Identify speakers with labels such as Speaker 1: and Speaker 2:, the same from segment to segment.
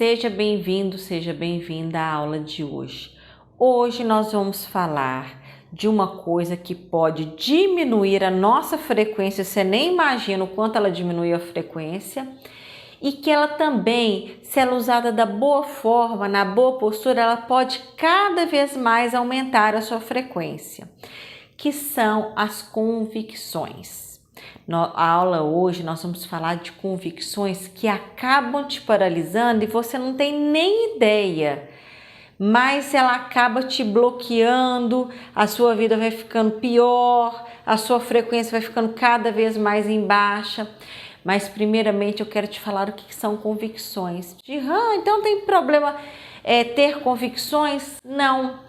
Speaker 1: Seja bem-vindo, seja bem-vinda à aula de hoje. Hoje nós vamos falar de uma coisa que pode diminuir a nossa frequência, você nem imagina o quanto ela diminui a frequência, e que ela também, se ela usada da boa forma, na boa postura, ela pode cada vez mais aumentar a sua frequência, que são as convicções. Na aula hoje nós vamos falar de convicções que acabam te paralisando e você não tem nem ideia, mas ela acaba te bloqueando, a sua vida vai ficando pior, a sua frequência vai ficando cada vez mais em baixa. Mas primeiramente eu quero te falar o que são convicções. Então não tem problema ter convicções? Não.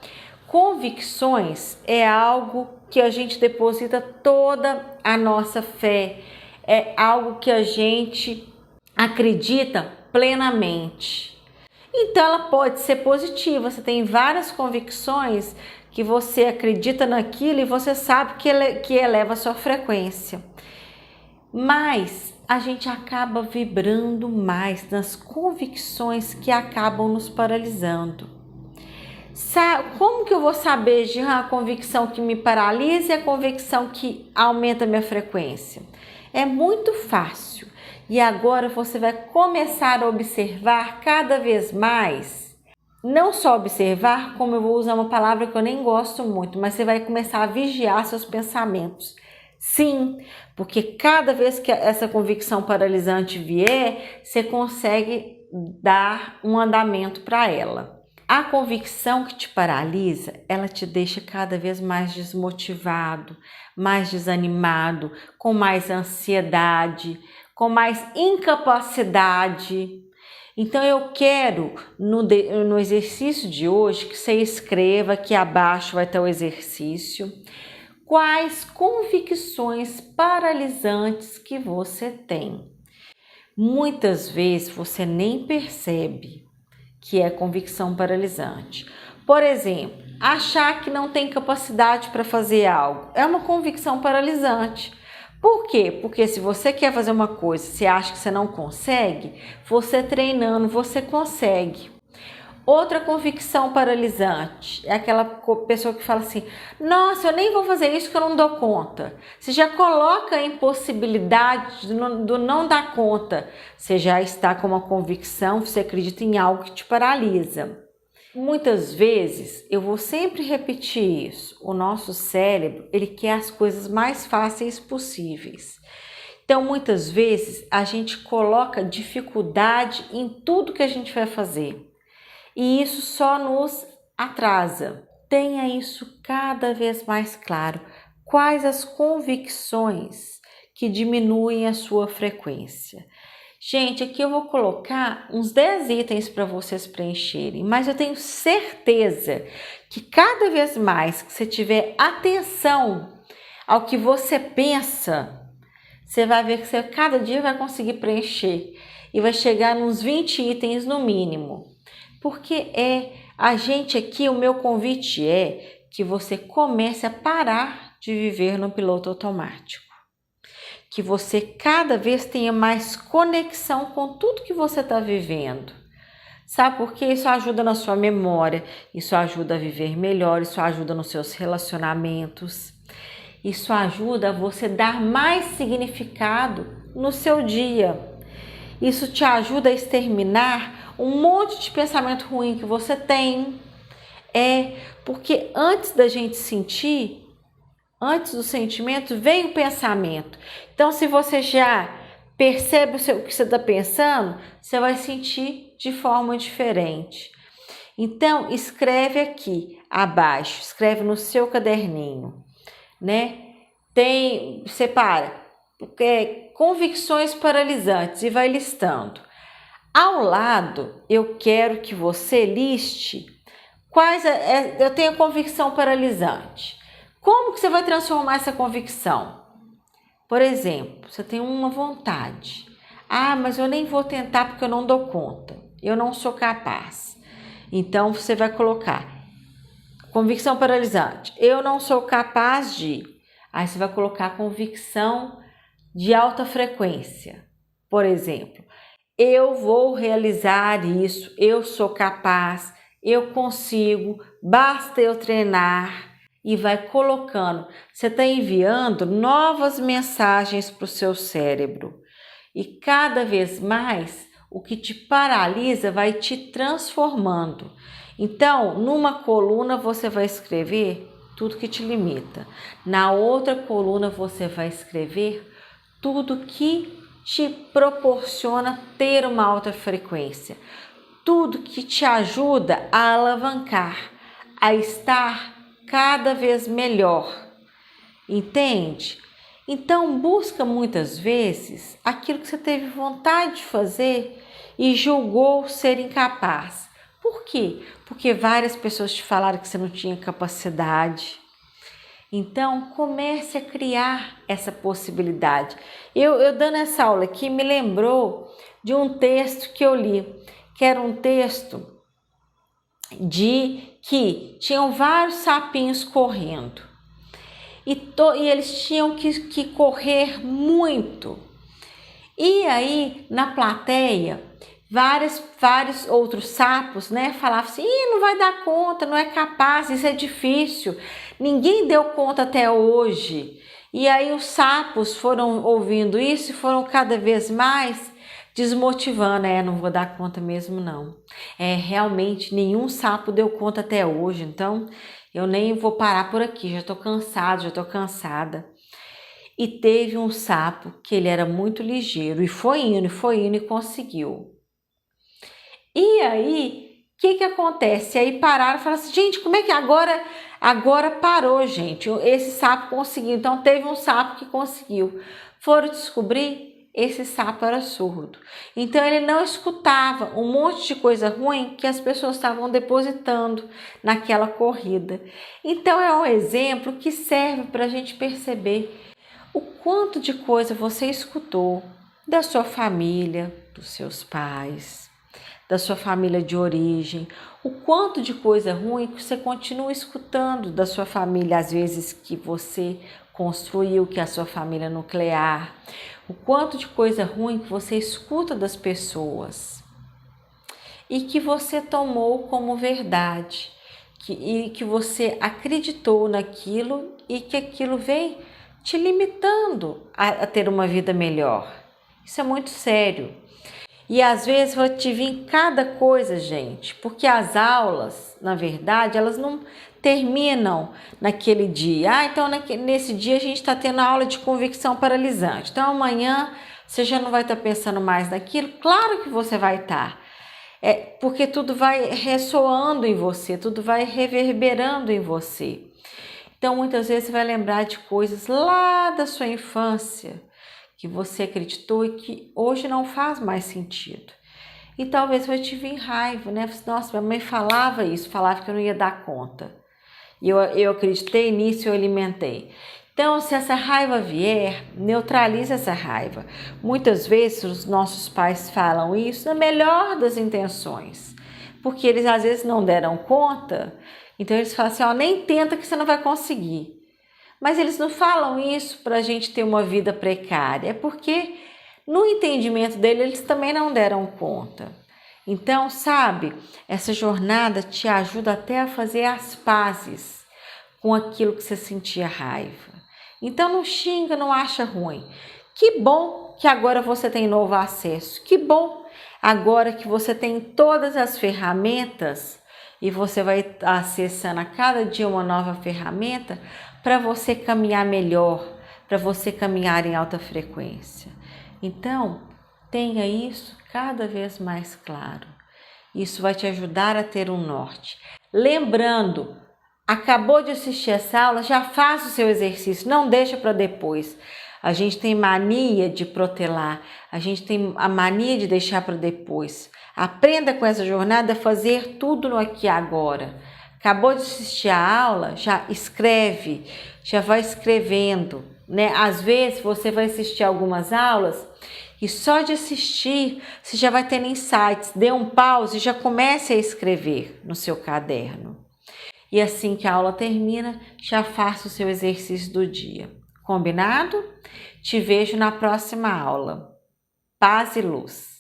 Speaker 1: Convicções é algo que a gente deposita toda a nossa fé, é algo que a gente acredita plenamente. Então ela pode ser positiva, você tem várias convicções que você acredita naquilo e você sabe que eleva a sua frequência. Mas a gente acaba vibrando mais nas convicções que acabam nos paralisando. Como que eu vou saber de a convicção que me paralisa e a convicção que aumenta a minha frequência? É muito fácil. E agora você vai começar a observar cada vez mais. Não só observar, como eu vou usar uma palavra que eu nem gosto muito, mas você vai começar a vigiar seus pensamentos. Sim, porque cada vez que essa convicção paralisante vier, você consegue dar um andamento para ela. A convicção que te paralisa, ela te deixa cada vez mais desmotivado, mais desanimado, com mais ansiedade, com mais incapacidade. Então eu quero, no exercício de hoje, que você escreva, aqui abaixo vai ter o exercício, quais convicções paralisantes que você tem. Muitas vezes você nem percebe que é convicção paralisante. Por exemplo, achar que não tem capacidade para fazer algo é uma convicção paralisante. Por quê? Porque se você quer fazer uma coisa, você acha que você não consegue, você treinando, você consegue. Outra convicção paralisante é aquela pessoa que fala assim: nossa, eu nem vou fazer isso que eu não dou conta. Você já coloca a impossibilidade do não dar conta. Você já está com uma convicção, você acredita em algo que te paralisa. Muitas vezes, eu vou sempre repetir isso, o nosso cérebro, ele quer as coisas mais fáceis possíveis. Então, muitas vezes, a gente coloca dificuldade em tudo que a gente vai fazer. E isso só nos atrasa. Tenha isso cada vez mais claro. Quais as convicções que diminuem a sua frequência? Gente, aqui eu vou colocar uns 10 itens para vocês preencherem, mas eu tenho certeza que cada vez mais que você tiver atenção ao que você pensa, você vai ver que você cada dia vai conseguir preencher e vai chegar nos 20 itens no mínimo. Porque a gente aqui, o meu convite é que você comece a parar de viver no piloto automático. Que você cada vez tenha mais conexão com tudo que você está vivendo. Sabe por quê? Isso ajuda na sua memória, isso ajuda a viver melhor, isso ajuda nos seus relacionamentos. Isso ajuda a você dar mais significado no seu dia. Isso te ajuda a exterminar um monte de pensamento ruim que você tem. Porque antes da gente sentir, antes do sentimento, vem o pensamento. Então, se você já percebe o que você está pensando, você vai sentir de forma diferente. Então, escreve aqui abaixo, escreve no seu caderninho, né? Separa convicções paralisantes e vai listando. Ao lado, eu quero que você liste eu tenho a convicção paralisante. Como que você vai transformar essa convicção? Por exemplo, você tem uma vontade. Mas eu nem vou tentar porque eu não dou conta. Eu não sou capaz. Então, você vai colocar convicção paralisante. Eu não sou capaz de. Aí você vai colocar convicção de alta frequência. Por exemplo, eu vou realizar isso, eu sou capaz, eu consigo, basta eu treinar. E vai colocando, você está enviando novas mensagens para o seu cérebro. E cada vez mais, o que te paralisa vai te transformando. Então, numa coluna você vai escrever tudo que te limita. Na outra coluna você vai escrever tudo que te proporciona ter uma alta frequência. Tudo que te ajuda a alavancar, a estar cada vez melhor. Entende? Então, busca muitas vezes aquilo que você teve vontade de fazer e julgou ser incapaz. Por quê? Porque várias pessoas te falaram que você não tinha capacidade. Então, comece a criar essa possibilidade. Eu dando essa aula aqui me lembrou de um texto que eu li, que era um texto de que tinham vários sapinhos correndo. E eles tinham que correr muito. E aí, na plateia, vários outros sapos, falavam assim, não vai dar conta, não é capaz, isso é difícil, ninguém deu conta até hoje. E aí os sapos foram ouvindo isso e foram cada vez mais desmotivando, não vou dar conta mesmo não. Realmente nenhum sapo deu conta até hoje, então eu nem vou parar por aqui, já estou cansado, já estou cansada. E teve um sapo que ele era muito ligeiro e foi indo e conseguiu. E aí, o que acontece? Aí pararam e falaram assim, gente, como é que agora parou, gente? Esse sapo conseguiu. Então teve um sapo que conseguiu. Foram descobrir, esse sapo era surdo. Então ele não escutava um monte de coisa ruim que as pessoas estavam depositando naquela corrida. Então é um exemplo que serve para a gente perceber o quanto de coisa você escutou da sua família, dos seus pais, da sua família de origem, o quanto de coisa ruim que você continua escutando da sua família, às vezes que você construiu, que é a sua família nuclear, o quanto de coisa ruim que você escuta das pessoas e que você tomou como verdade, e que você acreditou naquilo e que aquilo vem te limitando a ter uma vida melhor. Isso é muito sério. E às vezes vai te vir cada coisa, gente, porque as aulas, na verdade, elas não terminam naquele dia. Então nesse dia a gente está tendo aula de convicção paralisante. Então amanhã você já não vai estar pensando mais naquilo. Claro que você vai estar. Porque tudo vai ressoando em você, tudo vai reverberando em você. Então muitas vezes você vai lembrar de coisas lá da sua infância, que você acreditou e que hoje não faz mais sentido. E talvez vai te vir raiva, Nossa, minha mãe falava isso, falava que eu não ia dar conta. E eu acreditei nisso e eu alimentei. Então, se essa raiva vier, neutralize essa raiva. Muitas vezes os nossos pais falam isso na melhor das intenções, porque eles às vezes não deram conta, então eles falam assim, nem tenta que você não vai conseguir. Mas eles não falam isso para a gente ter uma vida precária, é porque no entendimento dele eles também não deram conta. Então, sabe, essa jornada te ajuda até a fazer as pazes com aquilo que você sentia raiva. Então não xinga, não acha ruim. Que bom que agora você tem novo acesso, que bom agora que você tem todas as ferramentas e você vai acessando a cada dia uma nova ferramenta para você caminhar melhor, para você caminhar em alta frequência. Então, tenha isso cada vez mais claro. Isso vai te ajudar a ter um norte. Lembrando, acabou de assistir essa aula, já faça o seu exercício, não deixa para depois. A gente tem mania de protelar, a gente tem a mania de deixar para depois. Aprenda com essa jornada a fazer tudo no aqui e agora. Acabou de assistir a aula, já escreve, já vai escrevendo, Às vezes você vai assistir algumas aulas e só de assistir você já vai tendo insights. Dê um pause e já comece a escrever no seu caderno. E assim que a aula termina, já faça o seu exercício do dia. Combinado? Te vejo na próxima aula. Paz e luz.